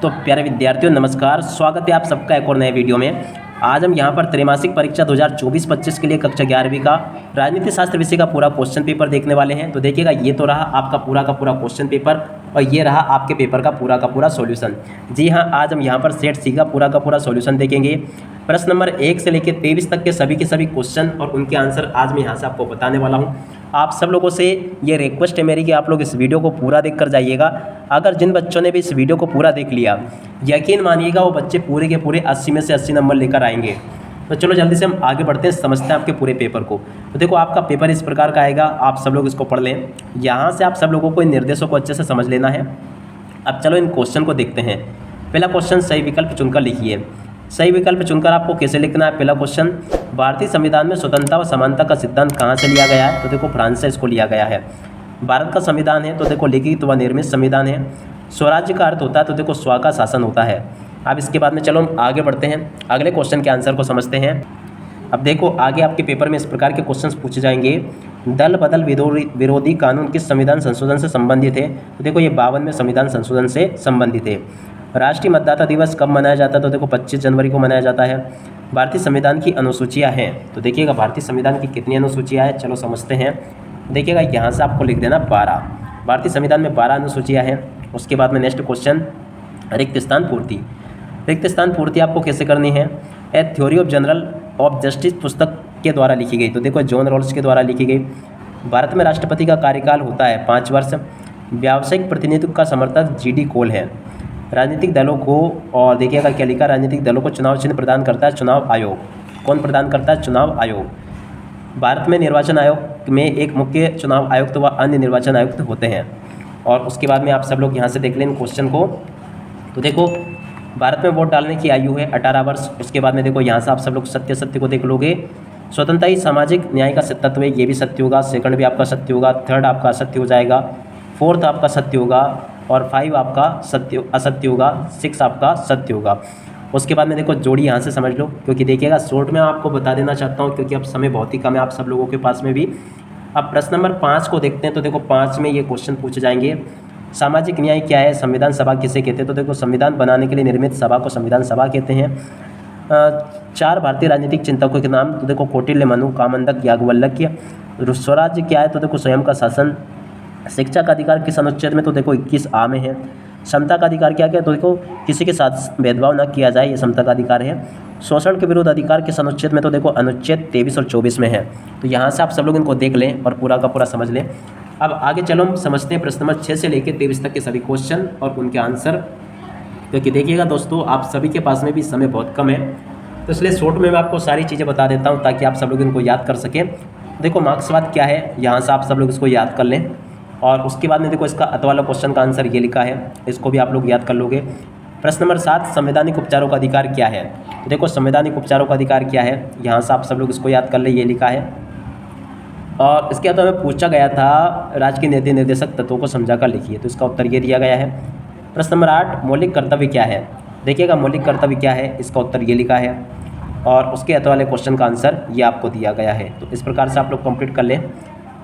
तो प्यारे विद्यार्थियों नमस्कार, स्वागत है आप सबका एक और नए वीडियो में। आज हम यहाँ पर त्रैमासिक परीक्षा 2024-25 के लिए कक्षा 11वीं का राजनीति शास्त्र विषय का पूरा क्वेश्चन पेपर देखने वाले हैं। तो देखिएगा, ये तो रहा आपका पूरा का पूरा क्वेश्चन पेपर और ये रहा आपके पेपर का पूरा सॉल्यूशन। जी हाँ, आज हम यहाँ पर सेट सी का पूरा सॉल्यूशन देखेंगे। प्रश्न नंबर 1 से लेकर 23 तक के सभी के सभी क्वेश्चन और उनके आंसर आज मैं यहाँ से आपको बताने वाला हूँ। आप सब लोगों से ये रिक्वेस्ट है मेरी कि आप लोग इस वीडियो को पूरा देख कर जाइएगा। अगर जिन बच्चों ने भी इस वीडियो को पूरा देख लिया, यकीन मानिएगा वो बच्चे पूरे के पूरे 80 में से 80 नंबर लेकर आएंगे। तो चलो जल्दी से हम आगे बढ़ते हैं, समझते हैं आपके पूरे पेपर को। तो देखो, आपका पेपर इस प्रकार का आएगा, आप सब लोग इसको पढ़ लें। यहाँ से आप सब लोगों को इन निर्देशों को अच्छे से समझ लेना है। अब चलो इन क्वेश्चन को देखते हैं। पहला क्वेश्चन, सही विकल्प चुनकर लिखिए। सही विकल्प चुनकर आपको कैसे लिखना है? पहला क्वेश्चन, भारतीय संविधान में स्वतंत्रता व समानता का सिद्धांत कहाँ से लिया गया है? तो देखो, फ्रांस से इसको लिया गया है। भारत का संविधान है तो देखो लिखित व निर्मित संविधान है। स्वराज्य का अर्थ होता है तो देखो स्व का शासन होता है। अब इसके बाद में चलो हम आगे बढ़ते हैं, अगले क्वेश्चन के आंसर को समझते हैं। अब देखो, आगे आपके पेपर में इस प्रकार के क्वेश्चंस पूछे जाएंगे। दल बदल विरोधी कानून किस संविधान संशोधन से संबंधित है? तो देखो, ये 52वें संविधान संशोधन से संबंधित है। राष्ट्रीय मतदाता दिवस कब मनाया जाता है? तो देखो 25 जनवरी को मनाया जाता है। भारतीय संविधान की अनुसूचियाँ हैं, तो देखिएगा भारतीय संविधान की कितनी अनुसूचियाँ हैं, चलो समझते हैं। देखिएगा, यहाँ से आपको लिख देना 12। भारतीय संविधान में 12 अनुसूचियाँ हैं। उसके बाद में नेक्स्ट क्वेश्चन, रिक्त स्थान पूर्ति। रिक्त स्थान पूर्ति आपको कैसे करनी है? ए theory of general of justice पुस्तक के द्वारा लिखी गई। तो देखो, जॉन रॉल्स के द्वारा लिखी गई। भारत में राष्ट्रपति का कार्यकाल होता है 5 वर्ष। व्यावसायिक प्रतिनिधित्व का समर्थक GD कोल है। राजनीतिक दलों को, और देखिएगा क्या लिखा, राजनीतिक दलों को चुनाव चिन्ह प्रदान करता है चुनाव आयोग। कौन प्रदान करता है? चुनाव आयोग। भारत में निर्वाचन आयोग में एक मुख्य चुनाव आयुक्त व अन्य निर्वाचन आयुक्त होते हैं। और उसके बाद में आप सब लोग यहाँ से देख लें क्वेश्चन को। तो देखो, भारत में वोट डालने की आयु है 18 वर्ष। उसके बाद में देखो, यहाँ से आप सब लोग सत्य को देख लोगे। स्वतंत्रता ही सामाजिक न्याय का तत्व है, ये भी सत्य होगा। सेकंड भी आपका सत्य होगा। थर्ड आपका सत्य हो जाएगा। फोर्थ आपका सत्य होगा। और 5 आपका असत्य होगा। 6 आपका सत्य होगा। उसके बाद में देखो, जोड़ी यहाँ से समझ लो, क्योंकि देखिएगा शॉर्ट में आपको बता देना चाहता हूँ क्योंकि अब समय बहुत ही कम है आप सब लोगों के पास में भी। अब प्रश्न नंबर 5 को देखते हैं। तो देखो, 5 में ये क्वेश्चन पूछे जाएंगे। सामाजिक न्याय क्या है? संविधान सभा किसे कहते हैं? तो देखो, संविधान बनाने के लिए निर्मित सभा को संविधान सभा कहते हैं। 4 भारतीय राजनीतिक चिंतकों के नाम। तो देखो, कौटिल्य, मनु, कामंदक, याज्ञवल्क्य। स्वराज्य क्या है? तो देखो, स्वयं का शासन। शिक्षा का अधिकार किस अनुच्छेद में? तो देखो 21A में है। समता का अधिकार क्या क्या? तो देखो, किसी के साथ भेदभाव न किया जाए, ये समता का अधिकार है। शोषण के विरुद्ध अधिकार किस अनुच्छेद में? तो देखो अनुच्छेद 23 और 24 में है। तो यहाँ से आप सब लोग इनको देख लें और पूरा का पूरा समझ लें। अब आगे चलो हम समझते हैं प्रश्न नंबर 6 से लेकर 23 तक के सभी क्वेश्चन और उनके आंसर। क्योंकि देखिएगा दोस्तों, आप सभी के पास में भी समय बहुत कम है, तो इसलिए शॉर्ट में मैं आपको सारी चीज़ें बता देता हूँ ताकि आप सब लोग इनको याद कर सकें। देखो, मार्क्सवाद क्या है, यहाँ से आप सब लोग इसको याद कर लें। और उसके बाद में देखो, इसका अत वाला क्वेश्चन का आंसर ये लिखा है, इसको भी आप लोग याद कर लोगे। प्रश्न नंबर 7, संवैधानिक उपचारों का अधिकार क्या है? देखो, संवैधानिक उपचारों का अधिकार क्या है, यहाँ से आप सब लोग इसको याद कर ले, ये लिखा है। और इसके बाद हमें पूछा गया था, राज्य के नीति निर्देशक तत्वों को समझाकर लिखिए। तो इसका उत्तर ये दिया गया है। प्रश्न नंबर 8, मौलिक कर्तव्य क्या है? देखिएगा, मौलिक कर्तव्य क्या है, इसका उत्तर ये लिखा है। और उसके अत वाले क्वेश्चन का आंसर ये आपको दिया गया है। तो इस प्रकार से आप लोग कंप्लीट कर लें।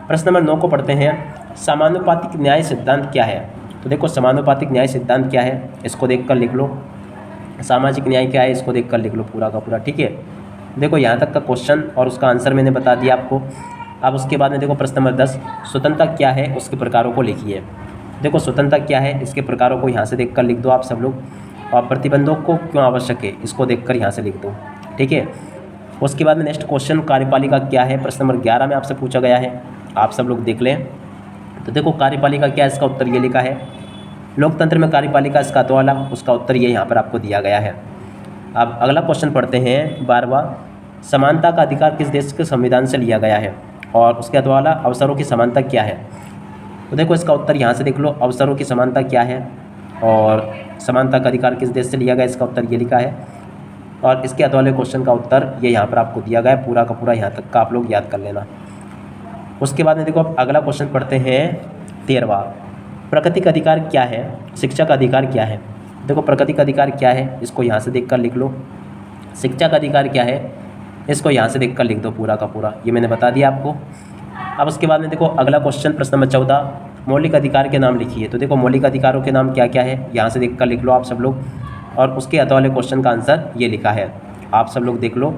प्रश्न नंबर 9 को पढ़ते हैं। समानुपातिक न्याय सिद्धांत क्या है? तो देखो, समानुपातिक न्याय सिद्धांत क्या है, इसको देखकर लिख लो। सामाजिक न्याय क्या है, इसको देखकर लिख लो पूरा का पूरा, ठीक है। देखो, यहाँ तक का क्वेश्चन और उसका आंसर मैंने बता दिया आपको। अब उसके बाद में देखो, प्रश्न नंबर 10, स्वतंत्रता क्या है, उसके प्रकारों को लिखिए। देखो, स्वतंत्रता क्या है, इसके प्रकारों को यहाँ से देखकर लिख दो आप सब लोग। और प्रतिबंधों को क्यों आवश्यक है, इसको देखकर यहाँ से लिख दो, ठीक है। उसके बाद में नेक्स्ट क्वेश्चन, कार्यपालिका क्या है, प्रश्न नंबर 11 में आपसे पूछा गया है, आप सब लोग देख लें। तो देखो, कार्यपालिका क्या है, इसका उत्तर ये लिखा है। लोकतंत्र में कार्यपालिका, इसका तो वाला, उसका उत्तर ये यहाँ पर आपको दिया गया है। अब अगला क्वेश्चन पढ़ते हैं, 12वां, समानता का अधिकार किस देश के संविधान से लिया गया है? और उसके अलावा अवसरों की समानता क्या है? तो देखो, इसका उत्तर यहाँ से देख लो, अवसरों की समानता क्या है और समानता का अधिकार किस देश से लिया गया, इसका उत्तर ये लिखा है। और इसके अलावा क्वेश्चन का उत्तर ये यहाँ पर आपको दिया गया है, पूरा का पूरा यहाँ तक का आप लोग याद कर लेना। उसके बाद में देखो, अब अगला क्वेश्चन पढ़ते हैं, 13वां, प्राकृतिक अधिकार क्या है, शिक्षा का अधिकार क्या है? देखो, प्राकृतिक अधिकार क्या है, इसको यहाँ से देखकर लिख लो। शिक्षा का अधिकार क्या है, इसको यहाँ से देखकर लिख दो पूरा का पूरा, ये मैंने बता दिया आपको। अब उसके बाद में देखो, अगला क्वेश्चन प्रश्न नंबर 14, मौलिक अधिकार के नाम लिखिए। तो देखो मौलिक अधिकारों के नाम क्या क्या है, यहाँ से देख कर लिख लो आप सब लोग। और उसके अतः वाले क्वेश्चन का आंसर ये लिखा है, आप सब लोग देख लो।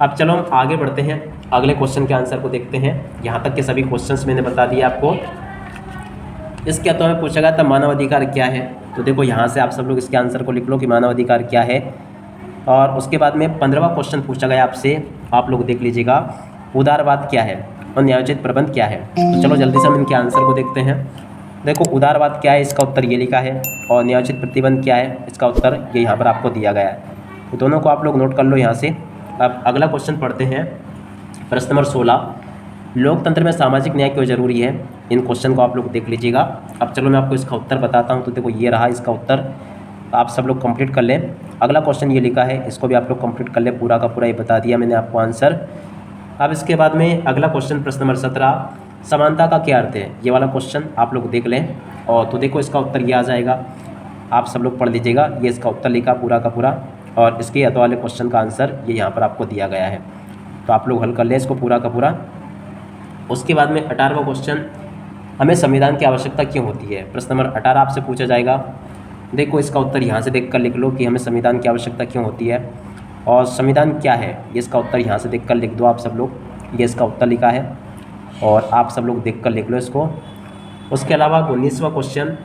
अब चलो हम आगे बढ़ते हैं, अगले क्वेश्चन के आंसर को देखते हैं। यहाँ तक के सभी क्वेश्चंस मैंने बता दिए आपको। इसके अतः में पूछा गया था मानव अधिकार क्या है। तो देखो यहाँ से आप सब लोग इसके आंसर को लिख लो कि मानव अधिकार क्या है। और उसके बाद में 15वां क्वेश्चन पूछा गया आपसे, आप लोग देख लीजिएगा, उदारवाद क्या है और न्यायोचित प्रबंध क्या है। तो चलो जल्दी से हम इनके आंसर को देखते हैं। देखो उदारवाद क्या है, इसका उत्तर ये लिखा है, और न्यायोचित प्रतिबंध क्या है, इसका उत्तर ये यहाँ पर आपको दिया गया है। तो दोनों को आप लोग नोट कर लो यहाँ से। अब अगला क्वेश्चन पढ़ते हैं, प्रश्न नंबर 16, लोकतंत्र में सामाजिक न्याय क्यों जरूरी है। इन क्वेश्चन को आप लोग देख लीजिएगा। अब चलो मैं आपको इसका उत्तर बताता हूँ। तो देखो ये रहा इसका उत्तर, आप सब लोग कंप्लीट कर लें। अगला क्वेश्चन ये लिखा है, इसको भी आप लोग कंप्लीट कर लें, पूरा का पूरा ये बता दिया मैंने आपको आंसर। अब इसके बाद में अगला क्वेश्चन प्रश्न नंबर 17, समानता का क्या अर्थ है। ये वाला क्वेश्चन आप लोग देख लें। और तो देखो इसका उत्तर ये आ जाएगा, आप सब लोग पढ़ लीजिएगा। ये इसका उत्तर लिखा पूरा का पूरा, और इसके अतः वाले क्वेश्चन का आंसर ये यहाँ पर आपको दिया गया है। तो आप लोग हल कर लें इसको पूरा का पूरा। उसके बाद में 18वां क्वेश्चन, हमें संविधान की आवश्यकता क्यों होती है। प्रश्न नंबर 18 आपसे पूछा जाएगा। देखो इसका उत्तर यहाँ से देख कर लिख लो कि हमें संविधान की आवश्यकता क्यों होती है, और संविधान क्या है, ये इसका उत्तर यहाँ से देख कर लिख दो आप सब लोग। ये इसका उत्तर लिखा है, और आप सब लोग देख कर लिख लो इसको। उसके अलावा 19वां क्वेश्चन,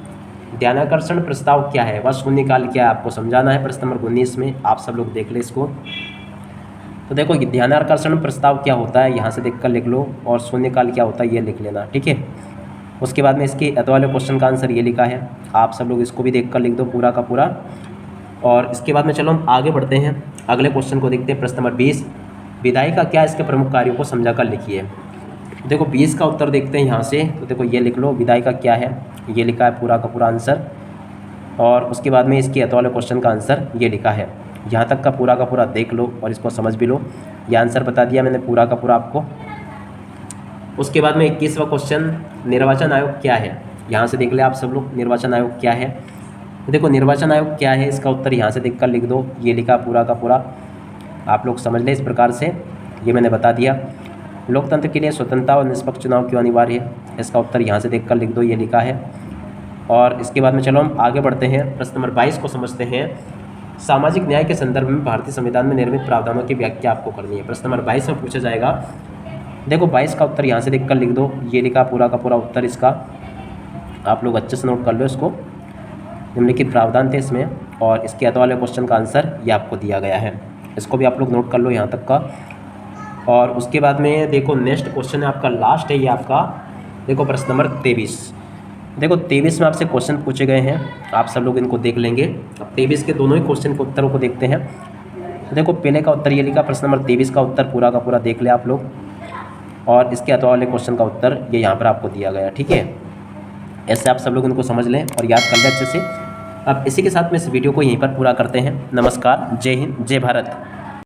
ध्यानाकर्षण प्रस्ताव क्या है व शून्यकाल क्या है, आपको समझाना है प्रश्न नंबर 19 में। आप सब लोग देख ले इसको। तो देखो ध्यानाकर्षण प्रस्ताव क्या होता है, यहाँ से देख कर लिख लो, और शून्यकाल क्या होता है ये लिख लेना, ठीक है। उसके बाद में इसके अतः वाले क्वेश्चन का आंसर ये लिखा है, आप सब लोग इसको भी देख कर लिख दो पूरा का पूरा। और इसके बाद में चलो हम आगे बढ़ते हैं, अगले क्वेश्चन को देखते हैं। प्रश्न नंबर 20, विधायी का क्या, इसके प्रमुख कार्यों को समझा कर लिखिए। देखो 20 का उत्तर देखते हैं यहाँ से। तो देखो ये लिख लो, विधायी का क्या है, ये लिखा है पूरा का पूरा आंसर। और उसके बाद में इसके अतः वाले क्वेश्चन का आंसर ये लिखा है। यहाँ तक का पूरा देख लो और इसको समझ भी लो। ये आंसर बता दिया मैंने पूरा का पूरा आपको। उसके बाद में 21वां क्वेश्चन, निर्वाचन आयोग क्या है। यहाँ से देख ले आप सब लोग, निर्वाचन आयोग क्या है। देखो निर्वाचन आयोग क्या है, इसका उत्तर यहाँ से देख कर लिख दो। ये लिखा पूरा का पूरा, आप लोग समझ लें इस प्रकार से, ये मैंने बता दिया। लोकतंत्र के लिए स्वतंत्रता और निष्पक्ष चुनाव क्यों अनिवार्य है, इसका उत्तर यहाँ से देख कर लिख दो, ये लिखा है। और इसके बाद में चलो हम आगे बढ़ते हैं, प्रश्न नंबर 22 को समझते हैं। सामाजिक न्याय के संदर्भ में भारतीय संविधान में निर्मित प्रावधानों की व्याख्या आपको करनी है। प्रश्न नंबर 22 में पूछा जाएगा। देखो 22 का उत्तर यहाँ से देख कर लिख दो, ये लिखा पूरा का पूरा उत्तर इसका, आप लोग अच्छे से नोट कर लो इसको। निम्नलिखित प्रावधान थे इसमें, और इसके अतः वाले क्वेश्चन का आंसर ये आपको दिया गया है। इसको भी आप लोग नोट कर लो यहाँ तक का। और उसके बाद में देखो नेक्स्ट क्वेश्चन है आपका, लास्ट है ये आपका। देखो प्रश्न नंबर 23। देखो 23 में आपसे क्वेश्चन पूछे गए हैं, आप सब लोग इनको देख लेंगे। अब 23 के दोनों ही क्वेश्चन के उत्तरों को देखते हैं। तो देखो पहले का उत्तर ये लिखा, प्रश्न नंबर 23 का उत्तर पूरा का पूरा देख ले आप लोग, और इसके अतः वाले क्वेश्चन का उत्तर ये यहाँ पर आपको दिया गया, ठीक है। ऐसे आप सब लोग इनको समझ लें और याद कर लें अच्छे से। अब इसी के साथ में इस वीडियो को यहीं पर पूरा करते हैं। नमस्कार, जय हिंद, जय भारत।